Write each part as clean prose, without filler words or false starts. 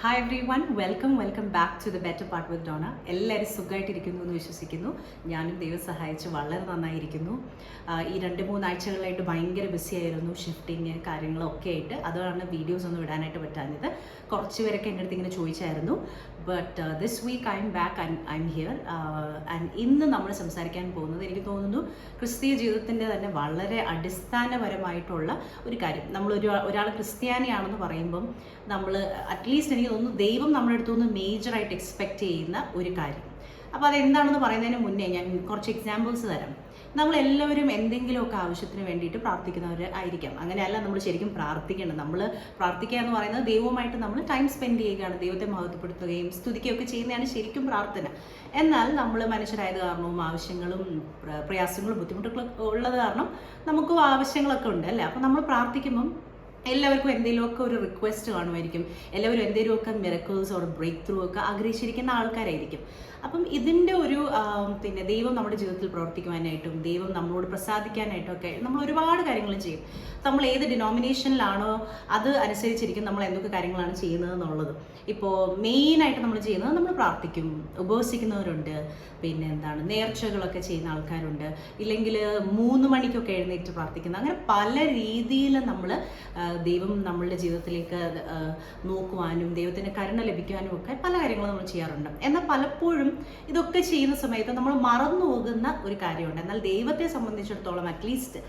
Hi everyone, welcome back to the better part with Dona. എല്ലാവരും സുഖമായിട്ടിരിക്കുന്നു എന്ന് വിശ്വസിക്കുന്നു. ഞാനും ദൈവം സഹായിച്ച് വളരെ നന്നായിരിക്കുന്നു. ഈ 2-3 ആഴ്ചകളായിട്ട് ഭയങ്കര ബിസി ആയിരുന്നു, ഷിഫ്റ്റിങ് കാര്യങ്ങളൊക്കെ ആയിട്ട്. അതാണ് വീഡിയോസ് ഒന്നും ഇടാനായിട്ട് പറ്റാഞ്ഞത്. കുറച്ച് പേരൊക്കെ എൻ്റെ അടുത്ത് ഇങ്ങനെ ചോദിച്ചായിരുന്നു. But this week I'm back and I'm here. And ഇന്ന് നമ്മൾ സംസാരിക്കാൻ പോകുന്നത്, എനിക്ക് തോന്നുന്നു, ക്രിസ്തീയ ജീവിതത്തിൻ്റെ തന്നെ വളരെ അടിസ്ഥാനപരമായിട്ടുള്ള ഒരു കാര്യം. ഒരാൾ ക്രിസ്ത്യാനിയാണെന്ന് പറയുമ്പം നമ്മൾ അറ്റ്ലീസ്റ്റ് എനിക്ക് തോന്നുന്നു ദൈവം നമ്മുടെ അടുത്തു നിന്ന് മേജറായിട്ട് എക്സ്പെക്റ്റ് ചെയ്യുന്ന ഒരു കാര്യം. അപ്പോൾ അതെന്താണെന്ന് പറയുന്നതിന് മുന്നേ ഞാൻ കുറച്ച് എക്സാമ്പിൾസ് തരാം. നമ്മളെല്ലാവരും എന്തെങ്കിലുമൊക്കെ ആവശ്യത്തിന് വേണ്ടിയിട്ട് പ്രാർത്ഥിക്കുന്നവർ ആയിരിക്കാം. അങ്ങനെയല്ല നമ്മൾ ശരിക്കും പ്രാർത്ഥിക്കേണ്ടത്. നമ്മൾ പ്രാർത്ഥിക്കുക എന്ന് പറയുന്നത് ദൈവവുമായിട്ട് നമ്മൾ ടൈം സ്പെൻഡ് ചെയ്യുകയാണ്, ദൈവത്തെ മഹത്വപ്പെടുത്തുകയും സ്തുതിക്കുകയൊക്കെ ചെയ്യുന്നതാണ് ശരിക്കും പ്രാർത്ഥന. എന്നാൽ നമ്മൾ മനുഷ്യരായത് കാരണവും ആവശ്യങ്ങളും പ്രയാസങ്ങളും ബുദ്ധിമുട്ടുകളൊക്കെ ഉള്ളത് കാരണം നമുക്കും ആവശ്യങ്ങളൊക്കെ ഉണ്ട് അല്ലേ. അപ്പോൾ നമ്മൾ പ്രാർത്ഥിക്കുമ്പം എല്ലാവർക്കും എന്തെങ്കിലുമൊക്കെ ഒരു റിക്വസ്റ്റ് കാണുമായിരിക്കും. എല്ലാവരും എന്തെങ്കിലുമൊക്കെ മിറക്കിൾസ് ഓർ ബ്രേക്ക് ത്രൂ ഒക്കെ ആഗ്രഹിച്ചിരിക്കുന്ന ആൾക്കാരായിരിക്കും. അപ്പം ഇതിൻ്റെ ഒരു ദൈവം നമ്മുടെ ജീവിതത്തിൽ പ്രവർത്തിക്കുവാനായിട്ടും ദൈവം നമ്മളോട് പ്രസാദിക്കാനായിട്ടും ഒക്കെ നമ്മൾ ഒരുപാട് കാര്യങ്ങൾ ചെയ്യും. നമ്മൾ ഏത് ഡിനോമിനേഷനിലാണോ അത് അനുസരിച്ചിരിക്കും നമ്മൾ എന്തൊക്കെ കാര്യങ്ങളാണ് ചെയ്യുന്നത് എന്നുള്ളത്. ഇപ്പോൾ മെയിനായിട്ട് നമ്മൾ ചെയ്യുന്നത്, നമ്മൾ പ്രാർത്ഥിക്കും, ഉപവസിക്കുന്നവരുണ്ട്, പിന്നെ നേർച്ചകളൊക്കെ ചെയ്യുന്ന ആൾക്കാരുണ്ട്, ഇല്ലെങ്കിൽ 3 മണിക്കൊക്കെ എഴുന്നേറ്റ് പ്രാർത്ഥിക്കുന്ന, അങ്ങനെ പല രീതിയിൽ നമ്മൾ ദൈവം നമ്മളുടെ ജീവിതത്തിലേക്ക് നോക്കുവാനും ദൈവത്തിന് കരുണ ലഭിക്കുവാനും ഒക്കെ പല കാര്യങ്ങളും നമ്മൾ ചെയ്യാറുണ്ട്. എന്നാൽ പലപ്പോഴും ഇതൊക്കെ ചെയ്യുന്ന സമയത്ത് നമ്മൾ മറന്നു പോകുന്ന ഒരു കാര്യമുണ്ട്. എന്നാൽ ദൈവത്തെ സംബന്ധിച്ചിടത്തോളം, അറ്റ്ലീസ്റ്റ്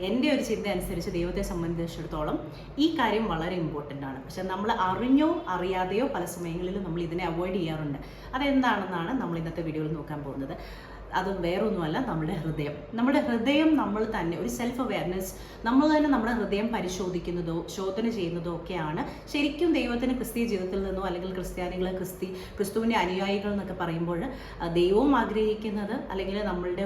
എൻ്റെ ഒരു ചിന്ത അനുസരിച്ച് ദൈവത്തെ സംബന്ധിച്ചിടത്തോളം ഈ കാര്യം വളരെ ഇമ്പോർട്ടൻ്റ് ആണ്. പക്ഷെ നമ്മൾ അറിഞ്ഞോ അറിയാതെയോ പല സമയങ്ങളിലും നമ്മൾ ഇതിനെ അവോയ്ഡ് ചെയ്യാറുണ്ട്. അതെന്താണെന്നാണ് നമ്മൾ ഇന്നത്തെ വീഡിയോയിൽ നോക്കാൻ പോകുന്നത്. അത് വേറൊന്നുമല്ല, നമ്മുടെ ഹൃദയം നമ്മൾ തന്നെ ഒരു സെൽഫ് അവെയർനെസ്, നമ്മൾ തന്നെ നമ്മുടെ ഹൃദയം പരിശോധിക്കുന്നതോ ശോധന ചെയ്യുന്നതോ ഒക്കെയാണ് ശരിക്കും ദൈവത്തിന് ക്രിസ്തീയ ജീവിതത്തിൽ നിന്നോ, അല്ലെങ്കിൽ ക്രിസ്ത്യാനികൾ ക്രിസ്തുവിൻ്റെ അനുയായികൾ എന്നൊക്കെ പറയുമ്പോൾ ദൈവവും ആഗ്രഹിക്കുന്നത്, അല്ലെങ്കിൽ നമ്മളുടെ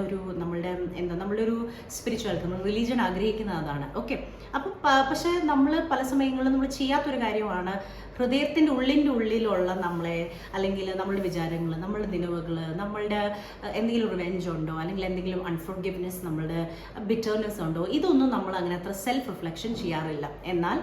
ഒരു സ്പിരിച്വാലിറ്റി, റിലീജിയൻ ആഗ്രഹിക്കുന്നത് അതാണ്. ഓക്കെ, അപ്പം പക്ഷേ നമ്മൾ പല സമയങ്ങളിലും നമ്മൾ ചെയ്യാത്തൊരു കാര്യമാണ് ഹൃദയത്തിൻ്റെ ഉള്ളിലുള്ള നമ്മളെ, അല്ലെങ്കിൽ നമ്മളുടെ വിചാരങ്ങൾ, നമ്മളുടെ നിലവുകൾ, നമ്മളുടെ എന്തെങ്കിലും റിവെഞ്ച് ഉണ്ടോ, അല്ലെങ്കിൽ എന്തെങ്കിലും അൺഫോർഗിവ്നെസ്, നമ്മളുടെ ബിറ്റർനെസ് ഉണ്ടോ, ഇതൊന്നും നമ്മൾ അങ്ങനെ അത്ര സെൽഫ് റിഫ്ലക്ഷൻ ചെയ്യാറില്ല. എന്നാൽ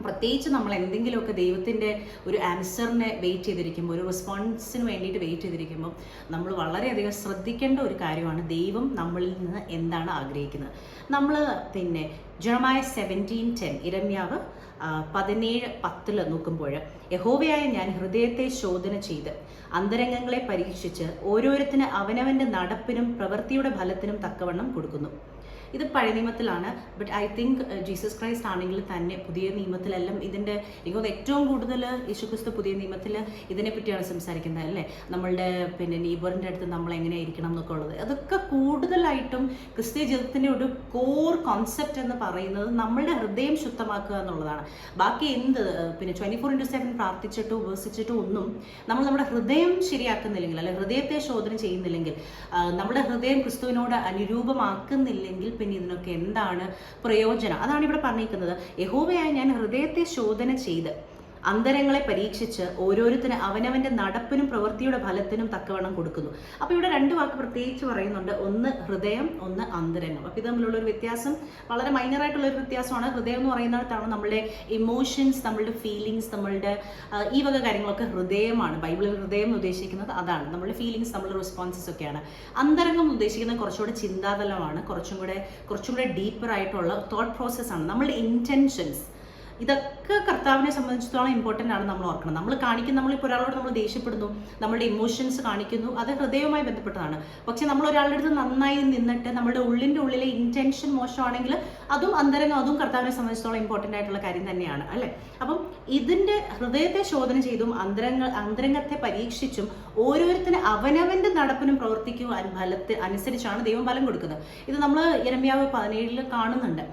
പ്രത്യേകിച്ച് നമ്മൾ എന്തെങ്കിലുമൊക്കെ ദൈവത്തിൻ്റെ ഒരു ആൻസറിനെ വെയിറ്റ് ചെയ്തിരിക്കുമ്പോൾ, ഒരു റെസ്പോൺസിന് വേണ്ടിയിട്ട് വെയിറ്റ് ചെയ്തിരിക്കുമ്പോൾ നമ്മൾ വളരെയധികം ശ്രദ്ധിക്കേണ്ട ഒരു കാര്യമാണ് ദൈവം നമ്മളിൽ നിന്ന് എന്താണ് ആഗ്രഹിക്കുന്നത്. നമ്മൾ ജെറമയ 17:10, ഇരമ്യാവ് 17:10 നോക്കുമ്പോൾ, യഹോവയായ ഞാൻ ഹൃദയത്തെ ശോധന ചെയ്ത് അന്തരംഗങ്ങളെ പരീക്ഷിച്ച് ഓരോരുത്തന് അവനവൻ്റെ നടപ്പിനും പ്രവൃത്തിയുടെ ഫലത്തിനും തക്കവണ്ണം കൊടുക്കുന്നു. ഇത് പഴയ നിയമത്തിലാണ്. But I think Jesus Christ ആണെങ്കിൽ തന്നെ പുതിയ നിയമത്തിലെല്ലാം ഇതിൻ്റെ എനിക്ക് ഏറ്റവും കൂടുതൽ യേശുക്രിസ്തു പുതിയ നിയമത്തിൽ ഇതിനെപ്പറ്റിയാണ് സംസാരിക്കുന്നത് അല്ലേ. നമ്മളുടെ നെയ്ബറിൻ്റെ അടുത്ത് നമ്മൾ എങ്ങനെയായിരിക്കണം എന്നൊക്കെ ഉള്ളത്, അതൊക്കെ കൂടുതലായിട്ടും ക്രിസ്തീയ ജീവിതത്തിൻ്റെ ഒരു കോർ കോൺസെപ്റ്റ് എന്ന് പറയുന്നത് നമ്മളുടെ ഹൃദയം ശുദ്ധമാക്കുക എന്നുള്ളതാണ്. ബാക്കി എന്ത് 24/7 പ്രാർത്ഥിച്ചിട്ടോ ഉപവസിച്ചിട്ടോ ഒന്നും നമ്മൾ നമ്മുടെ ഹൃദയം ശരിയാക്കുന്നില്ലെങ്കിൽ, അല്ലെങ്കിൽ ഹൃദയത്തെ ശോധന ചെയ്യുന്നില്ലെങ്കിൽ, നമ്മുടെ ഹൃദയം ക്രിസ്തുവിനോട് അനുരൂപമാക്കുന്നില്ലെങ്കിൽ പിന്നെ ഇതിനൊക്കെ എന്താണ് പ്രയോജനം? അതാണ് ഇവിടെ പറഞ്ഞിരിക്കുന്നത്. യഹോവയായ ഞാൻ ഹൃദയത്തെ ശോധന ചെയ്ത് അന്തരങ്ങളെ പരീക്ഷിച്ച് ഓരോരുത്തരും അവനവൻ്റെ നടപ്പിനും പ്രവൃത്തിയുടെ ഫലത്തിനും തക്കവണ്ണം കൊടുക്കുന്നു. അപ്പോൾ ഇവിടെ 2 വാക്ക് പ്രത്യേകിച്ച് പറയുന്നുണ്ട്. ഒന്ന് ഹൃദയം, ഒന്ന് അന്തരംഗം. അപ്പോൾ ഇത് തമ്മിലുള്ളൊരു വ്യത്യാസം വളരെ മൈനറായിട്ടുള്ളൊരു വ്യത്യാസമാണ്. ഹൃദയം എന്ന് പറയുന്നിടത്താണ് നമ്മളുടെ ഇമോഷൻസ്, നമ്മളുടെ ഫീലിങ്സ്, നമ്മളുടെ ഈ വക കാര്യങ്ങളൊക്കെ ഹൃദയമാണ്. ബൈബിളിൽ ഹൃദയം എന്ന് ഉദ്ദേശിക്കുന്നത് അതാണ്, നമ്മളുടെ ഫീലിങ്സ്, നമ്മളുടെ റെസ്പോൺസസ് ഒക്കെയാണ്. അന്തരംഗം എന്ന് ഉദ്ദേശിക്കുന്നത് കുറച്ചുകൂടെ ചിന്താതലമാണ്, കുറച്ചും കൂടെ ഡീപ്പർ ആയിട്ടുള്ള തോട്ട് പ്രോസസ്സാണ്, നമ്മളുടെ ഇൻറ്റൻഷൻസ്. ഇതൊക്കെ കർത്താവിനെ സംബന്ധിച്ചിടത്തോളം ഇമ്പോർട്ടൻ്റ് ആണ്. നമ്മൾ ഓർക്കണം, നമ്മളിപ്പോൾ ഒരാളോട് നമ്മൾ ദേഷ്യപ്പെടുന്നു, നമ്മളുടെ ഇമോഷൻസ് കാണിക്കുന്നു, അത് ഹൃദയവുമായി ബന്ധപ്പെട്ടതാണ്. പക്ഷെ നമ്മൾ ഒരാളുടെ അടുത്ത് നന്നായി നിന്നിട്ട് നമ്മളുടെ ഉള്ളിലെ ഇൻറ്റൻഷൻ മോശമാണെങ്കിൽ അതും അന്തരംഗം, അതും കർത്താവിനെ സംബന്ധിച്ചിടത്തോളം ഇമ്പോർട്ടൻ്റ് ആയിട്ടുള്ള കാര്യം തന്നെയാണ് അല്ലേ. അപ്പം ഇതിൻ്റെ ഹൃദയത്തെ ശോധന ചെയ്തും അന്തരംഗത്തെ പരീക്ഷിച്ചും ഓരോരുത്തരും അവനവൻ്റെ നടപ്പിനും പ്രവർത്തിക്കും അനുസരിച്ചാണ് ദൈവം ഫലം കൊടുക്കുന്നത്. ഇത് നമ്മൾ യിരെമ്യാവ് 17 കാണുന്നുണ്ട്.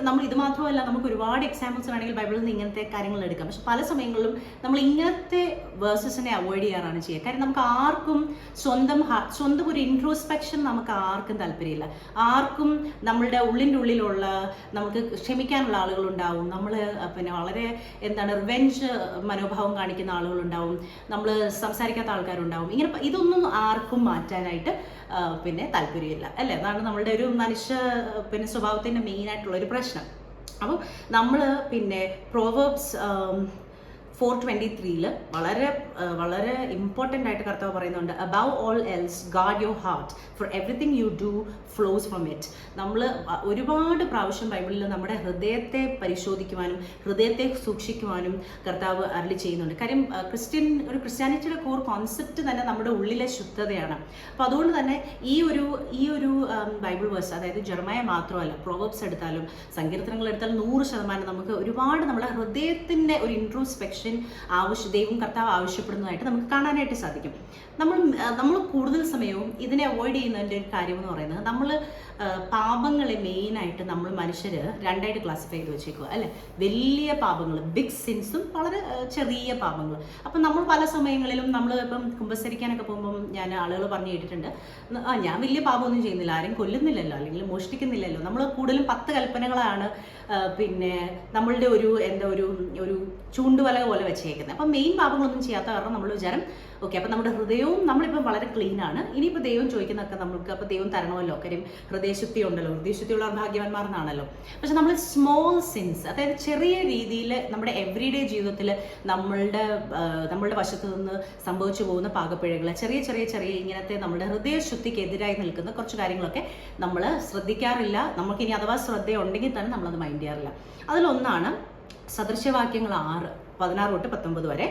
നമ്മൾ ഇത് മാത്രമല്ല, നമുക്ക് ഒരുപാട് എക്സാമ്പിൾസ് വേണമെങ്കിൽ ബൈബിളിൽ നിന്ന് ഇങ്ങനത്തെ കാര്യങ്ങൾ എടുക്കാം. പക്ഷെ പല സമയങ്ങളിലും നമ്മൾ ഇങ്ങനത്തെ വേഴ്സസിനെ അവോയ്ഡ് ചെയ്യാറാണ് ചെയ്യുക. കാര്യം നമുക്ക് ആർക്കും സ്വന്തം ഒരു ഇൻട്രോസ്പെക്ഷൻ നമുക്ക് ആർക്കും താല്പര്യമില്ല. ആർക്കും നമ്മളുടെ ഉള്ളിലുള്ള നമുക്ക് ക്ഷമിക്കാനുള്ള ആളുകളുണ്ടാവും, നമ്മൾ വളരെ റിവെഞ്ച് മനോഭാവം കാണിക്കുന്ന ആളുകളുണ്ടാവും, നമ്മൾ സംസാരിക്കാത്ത ആൾക്കാരുണ്ടാവും. ഇതൊന്നും ആർക്കും മാറ്റാനായിട്ട് താല്പര്യമില്ല അല്ലേ. അതാണ് നമ്മളുടെ ഒരു മനുഷ്യ സ്വഭാവത്തിൻ്റെ മെയിനായിട്ടുള്ളൊരു പ്രശ്നം. അപ്പോൾ നമ്മൾ പ്രോവേർബ്സ് 4:23 വളരെ വളരെ ഇമ്പോർട്ടൻ്റ് ആയിട്ട് കർത്താവ് പറയുന്നുണ്ട്, above all else guard your heart for everything you do flows from it. നമ്മൾ ഒരുപാട് പ്രാവശ്യം ബൈബിളിൽ നമ്മുടെ ഹൃദയത്തെ പരിശോധിക്കുവാനും ഹൃദയത്തെ സൂക്ഷിക്കുവാനും കർത്താവ് അരുളി ചെയ്യുന്നുണ്ട്. കാര്യം ക്രിസ്ത്യാനിറ്റിയുടെ കോർ കോൺസെപ്റ്റ് തന്നെ നമ്മുടെ ഉള്ളിലെ ശുദ്ധതയാണ്. അപ്പോൾ അതുകൊണ്ട് തന്നെ ഈ ഒരു ബൈബിൾ വേഴ്സ്, അതായത് ജെറമയ മാത്രമല്ല, പ്രോവർബ്സ് എടുത്താലും സങ്കീർത്തനങ്ങൾ എടുത്താലും 100% നമുക്ക് ഒരുപാട് നമ്മുടെ ഹൃദയത്തിൻ്റെ ഒരു ഇൻട്രോസ്പെക്ഷൻ ദൈവം കർത്താവ് ആവശ്യപ്പെടുന്നതായിട്ട് നമുക്ക് കാണാനായിട്ട് സാധിക്കും. നമ്മൾ കൂടുതൽ സമയവും ഇതിനെ അവോയ്ഡ് ചെയ്യുന്നതിൻ്റെ ഒരു കാര്യം എന്ന് പറയുന്നത്, നമ്മൾ പാപങ്ങളെ മെയിനായിട്ട് നമ്മൾ മനുഷ്യർ രണ്ടായിട്ട് ക്ലാസിഫൈ ചെയ്ത് വെച്ചേക്കുക അല്ലേ. വലിയ പാപങ്ങൾ, ബിഗ് സിൻസും വളരെ ചെറിയ പാപങ്ങൾ. അപ്പം നമ്മൾ പല സമയങ്ങളിലും നമ്മൾ ഇപ്പം കുമ്പസരിക്കാനൊക്കെ പോകുമ്പം ഞാൻ ആളുകൾ പറഞ്ഞു കേട്ടിട്ടുണ്ട്, ഞാൻ വലിയ പാപമൊന്നും ചെയ്യുന്നില്ല, ആരും കൊല്ലുന്നില്ലല്ലോ അല്ലെങ്കിൽ മോഷ്ടിക്കുന്നില്ലല്ലോ. നമ്മൾ കൂടുതലും 10 കൽപ്പനകളാണ് പിന്നെ നമ്മളുടെ ഒരു ചൂണ്ടുവല പോലെ വെച്ചേക്കുന്നത്. അപ്പം മെയിൻ പാപങ്ങളൊന്നും ചെയ്യാത്ത കാരണം നമ്മൾ വിചാരം ഓക്കെ, അപ്പം നമ്മുടെ ഹൃദയവും നമ്മളിപ്പം വളരെ ക്ലീൻ ആണ്, ഇനിയിപ്പോൾ ദൈവം ചോദിക്കുന്നതൊക്കെ നമുക്ക് അപ്പോൾ ദൈവം തരണമല്ലോ, കാര്യം ഹൃദയശുദ്ധി ഉണ്ടല്ലോ, ഹൃദയശുദ്ധിയുള്ളവർ ഭാഗ്യവാന്മാർ എന്നാണല്ലോ. പക്ഷെ നമ്മൾ സ്മോൾ സിൻസ്, അതായത് ചെറിയ രീതിയിൽ നമ്മുടെ എവറിഡേ ജീവിതത്തിൽ നമ്മളുടെ വശത്ത് നിന്ന് സംഭവിച്ചു പോകുന്ന പാകപ്പിഴകൾ, ചെറിയ ഇങ്ങനത്തെ നമ്മുടെ ഹൃദയശുദ്ധിക്ക് എതിരായി നിൽക്കുന്ന കുറച്ച് കാര്യങ്ങളൊക്കെ നമ്മൾ ശ്രദ്ധിക്കാറില്ല. നമുക്കിനി അഥവാ ശ്രദ്ധയുണ്ടെങ്കിൽ തന്നെ നമ്മളത് മൈൻഡ് ചെയ്യാറില്ല. അതിലൊന്നാണ് സദൃശവാക്യങ്ങൾ 6:16 തൊട്ട് 19 വരെ.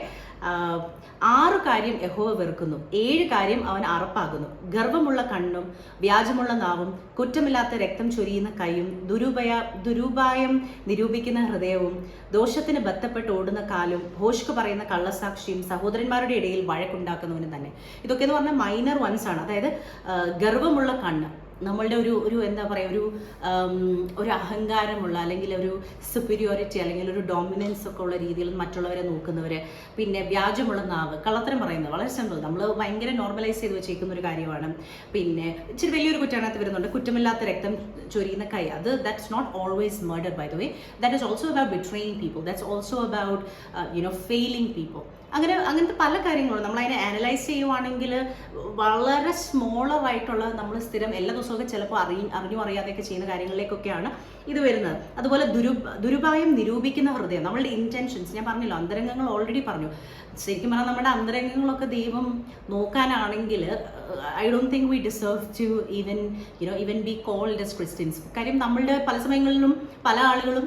6 കാര്യം യഹോവ വെറുക്കുന്നു, 7 കാര്യം അവൻ അറപ്പാകുന്നു: ഗർവമുള്ള കണ്ണും വ്യാജമുള്ള നാവും കുറ്റമില്ലാത്ത രക്തം ചൊരിയുന്ന കൈയും ദുരുപായം നിരൂപിക്കുന്ന ഹൃദയവും ദോഷത്തിന് ബന്ധപ്പെട്ട് ഓടുന്ന കാലും ഭോഷ്ക് പറയുന്ന കള്ളസാക്ഷിയും സഹോദരന്മാരുടെ ഇടയിൽ വഴക്കുണ്ടാക്കുന്നവനും തന്നെ. ഇതൊക്കെ എന്ന് പറഞ്ഞാൽ മൈനർ വൺസ് ആണ്. അതായത് ഗർവമുള്ള കണ്ണ്, നമ്മളുടെ ഒരു എന്താ പറയുക, ഒരു അഹങ്കാരമുള്ള അല്ലെങ്കിൽ ഒരു സുപ്പീരിയോറിറ്റി അല്ലെങ്കിൽ ഒരു ഡോമിനൻസ് ഒക്കെ ഉള്ള രീതിയിൽ മറ്റുള്ളവരെ നോക്കുന്നവർ. പിന്നെ വ്യാജമുള്ള നാവ്, കള്ളത്തരം പറയുന്നത്, വളരെ സിമ്പിൾ, നമ്മൾ ഭയങ്കര നോർമലൈസ് ചെയ്ത് വെച്ചേക്കുന്ന ഒരു കാര്യമാണ്. പിന്നെ ഇച്ചിരി വലിയൊരു കുറ്റത്തിനകത്ത് വരുന്നുണ്ട്, കുറ്റമില്ലാത്ത രക്തം ചൊരിയുന്ന കൈ. That's not always murder by the way, that is also about betraying people, that's also about failing people. അങ്ങനത്തെ പല കാര്യങ്ങളും നമ്മൾ അതിനെ അനലൈസ് ചെയ്യുവാണെങ്കിൽ വളരെ സ്മോളറായിട്ടുള്ള, നമ്മൾ സ്ഥിരം എല്ലാ ദിവസമൊക്കെ ചിലപ്പോൾ അറിഞ്ഞും അറിയാതെയൊക്കെ ചെയ്യുന്ന കാര്യങ്ങളിലേക്കൊക്കെയാണ് ഇത് വരുന്നത്. അതുപോലെ ദുരുപായം നിരൂപിക്കുന്ന ഹൃദയം, നമ്മളുടെ ഇന്റൻഷൻസ്, ഞാൻ പറഞ്ഞല്ലോ അന്തരംഗങ്ങൾ ഓൾറെഡി പറഞ്ഞു. ശരിക്കും പറഞ്ഞാൽ നമ്മുടെ അന്തരംഗങ്ങളൊക്കെ ദൈവം നോക്കാനാണെങ്കിൽ I don't think we deserve to even be called as Christians. കാര്യം നമ്മളുടെ പല സമയങ്ങളിലും പല ആളുകളും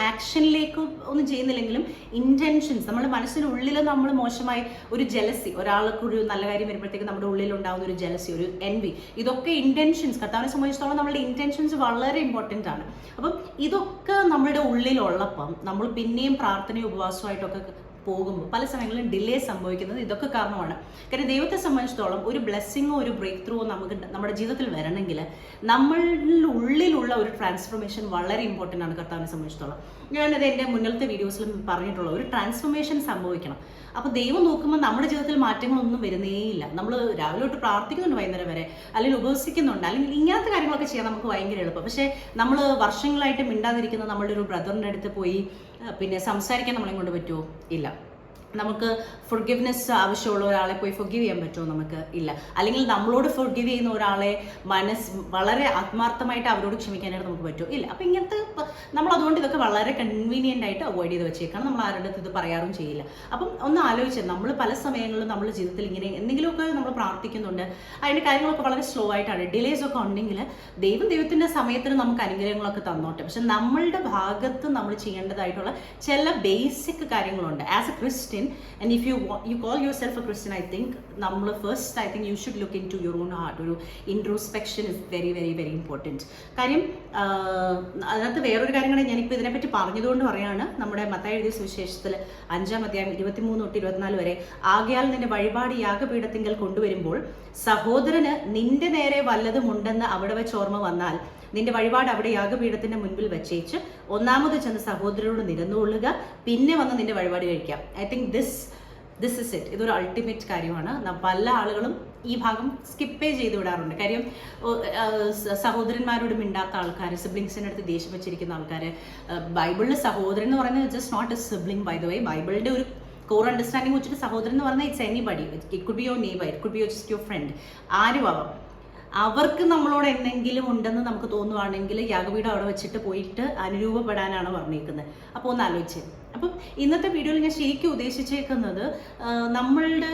ആക്ഷനിലേക്ക് ഒന്നും ചെയ്യുന്നില്ലെങ്കിലും ഇന്റൻഷൻസ്, നമ്മുടെ മനസ്സിനുള്ളിൽ നമ്മൾ മോശമായി ഒരു ജലസി, ഒരാൾക്ക് ഒരു നല്ല കാര്യം വരുമ്പോഴത്തേക്ക് നമ്മുടെ ഉള്ളിൽ ഉണ്ടാകുന്ന ഒരു ജലസി, ഒരു എൻവി, ഇതൊക്കെ ഇന്റൻഷൻസ്, കർത്താവിനെ സംബന്ധിച്ചിടത്തോളം നമ്മളുടെ ഇന്റൻഷൻസ് വളരെ ഇമ്പോർട്ടൻ്റ് ആണ്. അപ്പം ഇതൊക്കെ നമ്മളുടെ ഉള്ളിലുള്ളപ്പം നമ്മൾ പിന്നെയും പ്രാർത്ഥനയും ഉപവാസമായിട്ടൊക്കെ പോകുമ്പോൾ പല സമയങ്ങളിലും ഡിലേ സംഭവിക്കുന്നത് ഇതൊക്കെ കാരണമാണ്. കാര്യം ദൈവത്തെ സംബന്ധിച്ചിടത്തോളം ഒരു ബ്ലെസ്സിങ്ങോ ഒരു ബ്രേക്ക് ത്രൂവോ നമുക്ക് നമ്മുടെ ജീവിതത്തിൽ വരണമെങ്കിൽ നമ്മളുടെ ഉള്ളിലുള്ള ഒരു ട്രാൻസ്ഫോർമേഷൻ വളരെ ഇമ്പോർട്ടൻ്റ് ആണ് കർത്താവിനെ സംബന്ധിച്ചിടത്തോളം. ഞാനത് എൻ്റെ മുന്നിലത്തെ വീഡിയോസിലും പറഞ്ഞിട്ടുള്ള ഒരു ട്രാൻസ്ഫോർമേഷൻ സംഭവിക്കണം. അപ്പോൾ ദൈവം നോക്കുമ്പോൾ നമ്മുടെ ജീവിതത്തിൽ മാറ്റങ്ങളൊന്നും വരുന്നേയില്ല. നമ്മൾ രാവിലെ തൊട്ട് പ്രാർത്ഥിക്കുന്നുണ്ട് വൈകുന്നേരം വരെ, അല്ലെങ്കിൽ ഉപവസിക്കുന്നുണ്ട്, അല്ലെങ്കിൽ ഇങ്ങനത്തെ കാര്യങ്ങളൊക്കെ ചെയ്യാൻ നമുക്ക് ഭയങ്കര എളുപ്പം. പക്ഷേ നമ്മൾ വർഷങ്ങളായിട്ട് മിണ്ടാതിരിക്കുന്ന നമ്മളുടെ ഒരു ബ്രദറിൻ്റെ അടുത്ത് പോയി പിന്നെ സംസാരിക്കാൻ നമ്മളെ കൊണ്ട് പറ്റുമോ? ഇല്ല. നമുക്ക് ഫൊർഗിവ്നെസ് ആവശ്യമുള്ള ഒരാളെ പോയി ഫൊർഗീവ് ചെയ്യാൻ പറ്റുമോ? നമുക്ക് ഇല്ല. അല്ലെങ്കിൽ നമ്മളോട് ഫൊർഗീവ് ചെയ്യുന്ന ഒരാളെ വളരെ ആത്മാർത്ഥമായിട്ട് അവരോട് ക്ഷമിക്കാനായിട്ട് നമുക്ക് പറ്റുമോ? ഇല്ല. അപ്പം ഇങ്ങനത്തെ നമ്മൾ അതുകൊണ്ട് ഇതൊക്കെ വളരെ കൺവീനിയൻ്റ് ആയിട്ട് അവോയ്ഡ് ചെയ്ത് വെച്ചേക്കാണ്. നമ്മൾ ആരുടെ അടുത്ത് ഇത് പറയാറും ചെയ്യില്ല. അപ്പം ഒന്ന് ആലോചിച്ചത്, നമ്മൾ പല സമയങ്ങളിലും നമ്മുടെ ജീവിതത്തിൽ ഇങ്ങനെ എന്തെങ്കിലുമൊക്കെ നമ്മൾ പ്രാർത്ഥിക്കുന്നുണ്ട്, അതിൻ്റെ കാര്യങ്ങളൊക്കെ വളരെ സ്ലോ ആയിട്ടാണ്, ഡിലേസ് ഒക്കെ ഉണ്ടെങ്കിൽ ദൈവത്തിൻ്റെ സമയത്തിന് നമുക്ക് അനുഗ്രഹങ്ങളൊക്കെ തന്നോട്ടെ. പക്ഷെ നമ്മളുടെ ഭാഗത്ത് നമ്മൾ ചെയ്യേണ്ടതായിട്ടുള്ള ചില ബേസിക് കാര്യങ്ങളുണ്ട്. As A Christian, and if you call yourself a Christian, I think you should look into your own heart. ഒരു introspection is very very very important. കാര്യം അതിനകത്ത് വേറൊരു കാര്യം കൂടെ ഞാനിപ്പോൾ ഇതിനെപ്പറ്റി പറഞ്ഞതുകൊണ്ട് പറയാണ്. നമ്മുടെ മത്തായി എഴുതിയ സുവിശേഷത്തിൽ 5-ാം അധ്യായം 23 തൊട്ട് 24 വരെ, ആകയാൽ നിന്റെ വഴിപാട് യാഗപീഠത്തിങ്കൽ കൊണ്ടുവരുമ്പോൾ സഹോദരന് നിന്റെ നേരെ വല്ലതും ഉണ്ടെന്ന് അവിടെ വെച്ച് ഓർമ്മ വന്നാൽ നിന്റെ വഴിപാട് അവിടെ യാഗപീഠത്തിന്റെ മുൻപിൽ വെച്ചേച്ച് ഒന്നാമത് ചെന്ന് സഹോദരനോട് നിരന്നുകൊള്ളുക, പിന്നെ വന്ന് നിന്റെ വഴിപാട് കഴിക്കാം. I think this is it. ഇതൊരു അൾട്ടിമേറ്റ് കാര്യമാണ്. പല ആളുകളും ഈ ഭാഗം സ്കിപ്പേ ചെയ്ത് വിടാറുണ്ട്. കാര്യം സഹോദരന്മാരോട് മിണ്ടാത്ത ആൾക്കാർ, സിബ്ലിങ്സിൻ്റെ അടുത്ത് ദേഷ്യം വെച്ചിരിക്കുന്ന ആൾക്കാർ. ബൈബിളിൽ സഹോദരൻ എന്ന് പറയുന്നത് just not a sibling by the way. ബൈബിളിൻ്റെ ഒരു കോർ അണ്ടർസ്റ്റാൻഡിങ് വെച്ചിട്ട് സഹോദരൻ എന്ന് പറഞ്ഞാൽ it's anybody. It could be your neighbour, it could be just your friend, ആരും ആവാം. അവർക്ക് നമ്മളോട് എന്തെങ്കിലും ഉണ്ടെന്ന് നമുക്ക് തോന്നുവാണെങ്കിൽ യാഗപീഠം അവിടെ വെച്ചിട്ട് പോയിട്ട് അനുരൂപപ്പെടാനാണ് പറഞ്ഞേക്കുന്നത്. അപ്പോൾ ഒന്ന് ആലോചിച്ച്. അപ്പം ഇന്നത്തെ വീഡിയോയിൽ ഞാൻ ശരിക്കും ഉദ്ദേശിച്ചേക്കുന്നത് നമ്മളുടെ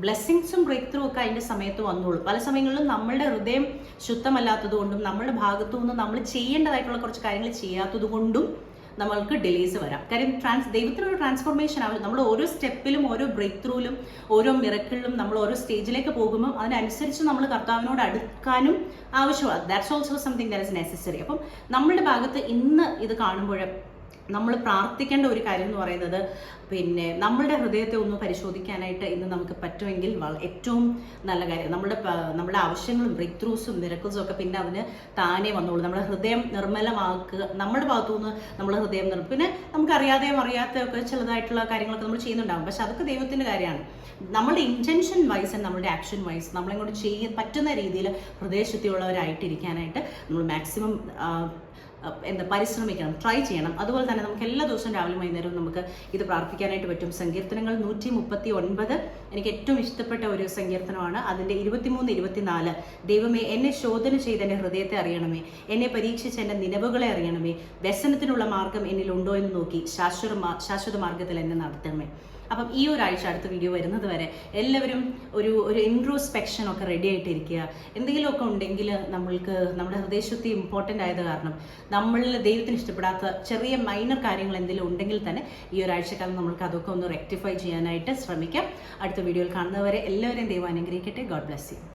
ബ്ലെസ്സിങ്സും ബ്രേക്ക് ത്രൂ ഒക്കെ അതിൻ്റെ സമയത്ത് വന്നോളൂ. പല സമയങ്ങളിലും നമ്മളുടെ ഹൃദയം ശുദ്ധമല്ലാത്തത് കൊണ്ടും നമ്മളുടെ ഭാഗത്തു നിന്ന് നമ്മൾ ചെയ്യേണ്ടതായിട്ടുള്ള കുറച്ച് കാര്യങ്ങൾ ചെയ്യാത്തത് കൊണ്ടും നമ്മൾക്ക് ഡിലേസ് വരാം. കാര്യം ദൈവത്തിനൊരു ട്രാൻസ്ഫോർമേഷൻ ആവശ്യം. നമ്മൾ ഓരോ സ്റ്റെപ്പിലും ഓരോ ബ്രേക്ക് ത്രൂവിലും ഓരോ മിറക്കിളിലും നമ്മൾ ഓരോ സ്റ്റേജിലേക്ക് പോകുമ്പോൾ അതിനനുസരിച്ച് നമ്മൾ കർത്താവിനോട് അടുക്കാനും ആവശ്യമാണ്. That's also something that is necessary. അപ്പം നമ്മളുടെ ഭാഗത്ത് ഇന്ന് ഇത് കാണുമ്പോൾ നമ്മൾ പ്രാർത്ഥിക്കേണ്ട ഒരു കാര്യം എന്ന് പറയുന്നത് പിന്നെ നമ്മളുടെ ഹൃദയത്തെ ഒന്ന് പരിശോധിക്കാനായിട്ട് ഇന്ന് നമുക്ക് പറ്റുമെങ്കിൽ ഏറ്റവും നല്ല കാര്യം. നമ്മുടെ ആവശ്യങ്ങളും ബ്രേക്ക് ത്രൂസും മിറക്കിൾസും ഒക്കെ പിന്നെ അതിന് താനേ വന്നോളൂ. നമ്മുടെ ഹൃദയം നിർമ്മലമാക്കുക. നമ്മുടെ ഭാഗത്തു നിന്ന് നമ്മൾ ഹൃദയം പിന്നെ നമുക്കറിയാതെയും അറിയാത്തതൊക്കെ ചിലതായിട്ടുള്ള കാര്യങ്ങളൊക്കെ നമ്മൾ ചെയ്യുന്നുണ്ടാകും. പക്ഷെ അതൊക്കെ ദൈവത്തിൻ്റെ കാര്യമാണ്. നമ്മളുടെ ഇൻറ്റൻഷൻ വൈസ് ആൻഡ് നമ്മുടെ ആക്ഷൻ വൈസ് നമ്മളെക്കൊണ്ട് ചെയ്യാൻ പറ്റുന്ന രീതിയിൽ ഹൃദയശുദ്ധിയുള്ളവരായിട്ടിരിക്കാനായിട്ട് നമ്മൾ മാക്സിമം പരിശ്രമിക്കണം, ട്രൈ ചെയ്യണം. അതുപോലെ തന്നെ നമുക്ക് എല്ലാ ദിവസവും രാവിലെ വൈകുന്നേരവും നമുക്ക് ഇത് പ്രാർത്ഥിക്കാനായിട്ട് പറ്റും. സങ്കീർത്തനങ്ങൾ 139 എനിക്ക് ഏറ്റവും ഇഷ്ടപ്പെട്ട ഒരു സങ്കീർത്തനമാണ്. അതിൻ്റെ 23, 24 ദൈവമേ എന്നെ ശോധന ചെയ്ത് എൻ്റെ ഹൃദയത്തെ അറിയണമേ, എന്നെ പരീക്ഷിച്ച് എൻ്റെ നിലവുകളെ അറിയണമേ, വ്യസനത്തിനുള്ള മാർഗം എന്നിലുണ്ടോ എന്ന് നോക്കി ശാശ്വത മാർഗത്തിൽ എന്നെ നടത്തണമേ. അപ്പം ഈ ഒരാഴ്ച അടുത്ത വീഡിയോ വരുന്നത് വരെ എല്ലാവരും ഒരു ഇൻട്രോസ്പെക്ഷൻ ഒക്കെ റെഡി ആയിട്ടിരിക്കുക. എന്തെങ്കിലുമൊക്കെ ഉണ്ടെങ്കിൽ നമ്മൾക്ക് നമ്മുടെ ഹൃദയശുദ്ധി ഇമ്പോർട്ടൻ്റ് ആയത് കാരണം നമ്മളിൽ ദൈവത്തിന് ഇഷ്ടപ്പെടാത്ത ചെറിയ മൈനർ കാര്യങ്ങൾ എന്തെങ്കിലും ഉണ്ടെങ്കിൽ തന്നെ ഈ ഒരാഴ്ചക്കാലം നമ്മൾക്ക് അതൊക്കെ ഒന്ന് റെക്ടിഫൈ ചെയ്യാനായിട്ട് ശ്രമിക്കാം. അടുത്ത വീഡിയോയിൽ കാണുന്നവരെ എല്ലാവരെയും ദൈവം അനുഗ്രഹിക്കട്ടെ. God bless you.